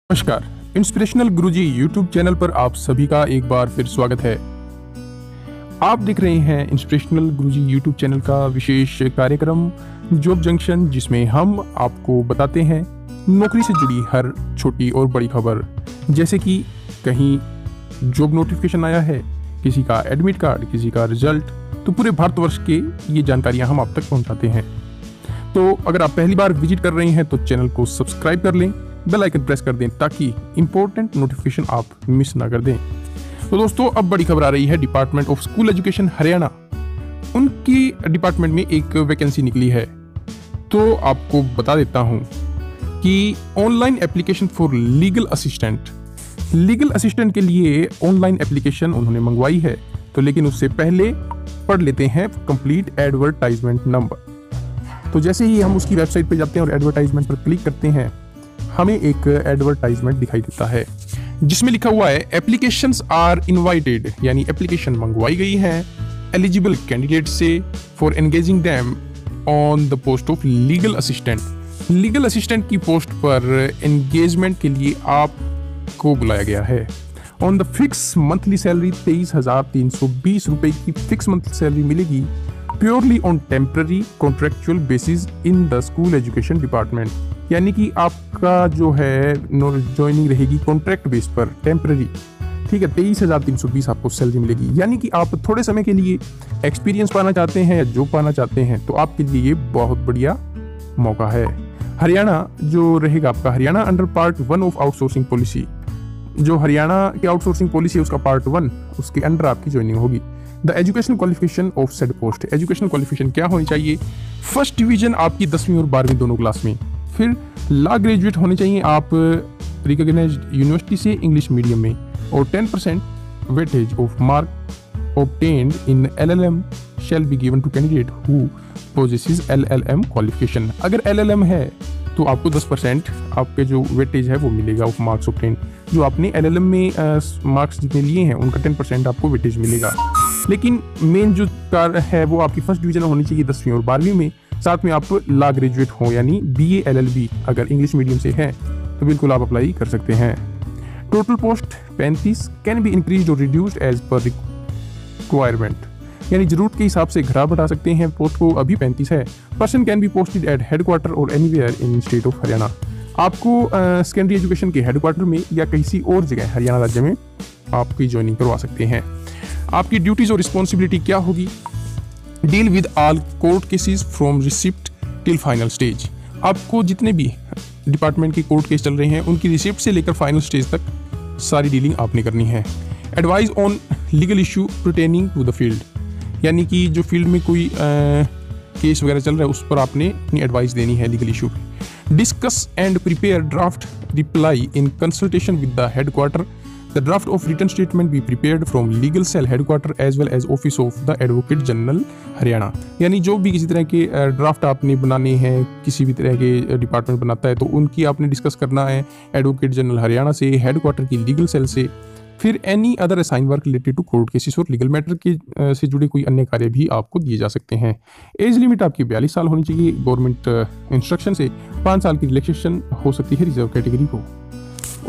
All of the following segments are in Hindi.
नमस्कार। इंस्पिरेशनल गुरुजी यूट्यूब चैनल पर आप सभी का एक बार फिर स्वागत है। आप देख रहे हैं इंस्पिरेशनल गुरुजी यूट्यूब चैनल का विशेष कार्यक्रम जॉब जंक्शन, जिसमें हम आपको बताते हैं नौकरी से जुड़ी हर छोटी और बड़ी खबर। जैसे कि कहीं जॉब नोटिफिकेशन आया है, किसी का एडमिट कार्ड, किसी का रिजल्ट, तो पूरे भारतवर्ष के ये जानकारियां हम आप तक पहुंचाते हैं। तो अगर आप पहली बार विजिट कर रहे हैं तो चैनल को सब्सक्राइब कर लें, बेल आइकन प्रेस कर दें ताकि इंपॉर्टेंट नोटिफिकेशन आप मिस ना कर दें। तो दोस्तों, अब बड़ी खबर आ रही है department of school education Haryana, उनकी डिपार्टमेंट में एक वैकेंसी निकली है। तो आपको बता देता हूं कि online application for legal assistant के लिए ऑनलाइन एप्लीकेशन उन्होंने मंगवाई है। तो लेकिन उससे पहले पढ़ लेते हैं कंप्लीट एडवर्टाइजमेंट नंबर। तो जैसे ही हम उसकी वेबसाइट पर जाते हैं और एडवर्टाइजमेंट पर क्लिक करते हैं, हमें एक एडवर्टाइजमेंट दिखाई देता है जिसमें लिखा हुआ है एप्लीकेशंस आर इनवाइटेड, यानी एप्लीकेशन मंगवाई गई है एलिजिबल कैंडिडेट से for engaging them on the post of legal assistant. Legal assistant की पोस्ट पर एंगेजमेंट के लिए आपको बुलाया गया है। On the fix monthly salary 23,320 रुपए की फिक्स मंथली सैलरी मिलेगी, purely on temporary contractual basis in the school education department. यानी कि आपका जो है ज्वाइनिंग रहेगी कॉन्ट्रैक्ट बेस पर, टेम्पररी। ठीक है, 23,320 आपको सैलरी मिलेगी। यानी कि आप थोड़े समय के लिए एक्सपीरियंस पाना चाहते हैं या जॉब पाना चाहते हैं तो आपके लिए ये बहुत बढ़िया मौका है। हरियाणा जो रहेगा आपका, Haryana under part 1 of outsourcing policy, जो हरियाणा की आउटसोर्सिंग पॉलिसी है उसका पार्ट 1, उसके अंडर आपकी ज्वाइनिंग होगी। The education qualification of said post, education qualification क्या होनी चाहिए? फर्स्ट डिवीजन आपकी 10वीं और 12वीं दोनों क्लास में। फिर लॉ ग्रेजुएट होने चाहिए आप रिकॉग्नाइज्ड यूनिवर्सिटी से इंग्लिश मीडियम में, और 10% weightage of mark obtained in LLM shall be given to candidate who possesses LLM qualification. अगर LLM है तो आपको 10% आपके जो वेटेज है वो मिलेगा ऑफ मार्क्स ऑब्टेन्ड। जो आपने LLM में मार्क्स जितने लिए हैं उनका 10% आपको वेटेज मिलेगा। लेकिन मेन जो कार है वो आपकी फर्स्ट डिवीजन होनी चाहिए 10वीं और 12वीं में। साथ में आप लॉ ग्रेजुएट हो, यानी BA LLB अगर इंग्लिश मीडियम से है तो बिल्कुल आप अप्लाई कर सकते हैं। Total post 35, can be increased और रिड्यूस्ड एज पर रिक्वायरमेंट, यानी जरूरत के हिसाब से घटा बढ़ा सकते हैं। पोस्ट को अभी 35 है। Person can be posted at headquarter और anywhere in state of Haryana. आपको सेकेंडरी एजुकेशन के हेडक्वार्टर में या किसी और जगह हरियाणा राज्य में आपकी ज्वाइनिंग करवा सकते हैं। आपकी ड्यूटीज और रिस्पॉन्सिबिलिटी क्या होगी? Deal with all court cases from receipt till final stage. आपको जितने भी डिपार्टमेंट के कोर्ट केस चल रहे हैं उनकी रिसिप्ट से लेकर फाइनल स्टेज तक सारी डीलिंग आपने करनी है। Advise on legal issue pertaining to the field, यानी कि जो फील्ड में कोई केस वगैरह चल रहा है उस पर आपने अपनी एडवाइस देनी है लीगल इशू पे। Discuss and prepare draft reply in consultation with the headquarter. The draft of written statement be prepared from legal cell headquarter as well as office of the Advocate General Haryana. यानी जो भी किसी तरह के ड्राफ्ट आपने बनाने हैं, किसी भी तरह के डिपार्टमेंट बनाता है तो उनकी आपने डिस्कस करना है एडवोकेट जनरल हरियाणा से, हेडक्वार्टर की लीगल सेल से। फिर any other assign work related to court cases और लीगल मैटर के से जुड़े कोई अन्य कार्य भी आपको दिए जा सकते हैं। एज लिमिट आपकी 42 साल होनी चाहिए। गवर्नमेंट इंस्ट्रक्शन से 5 साल की रिलैक्सेशन हो सकती है रिजर्व कैटेगरी को।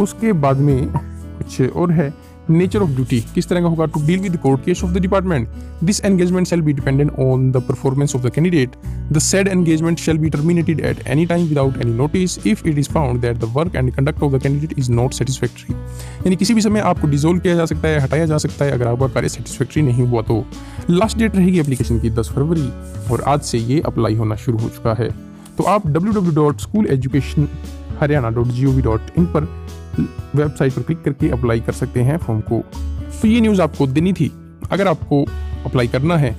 उसके बाद में कुछ और है, नेचर ऑफ ड्यूटी किस तरह का होगा? To deal with court case of the department, this engagement shall be dependent on the performance of the candidate. The said engagement shall be terminated at any time without any notice if it is found that the work and conduct of the candidate is not satisfactory. यानी किसी भी समय आपको डिसॉल्व किया जा सकता है, हटाया जा सकता है अगर आपका कार्य सेटिस्फैक्टरी नहीं हुआ तो। लास्ट डेट रहेगी एप्लीकेशन की 10 फरवरी और आज से ये अप्लाई होना शुरू हो चुका है। तो आप www.schooleducationharyana.gov.in पर वेबसाइट पर क्लिक करके अप्लाई कर सकते हैं फॉर्म को। तो ये न्यूज़ आपको देनी थी। अगर आपको अप्लाई करना है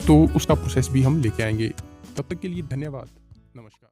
तो उसका प्रोसेस भी हम लेके आएंगे। तब तक के लिए धन्यवाद, नमस्कार।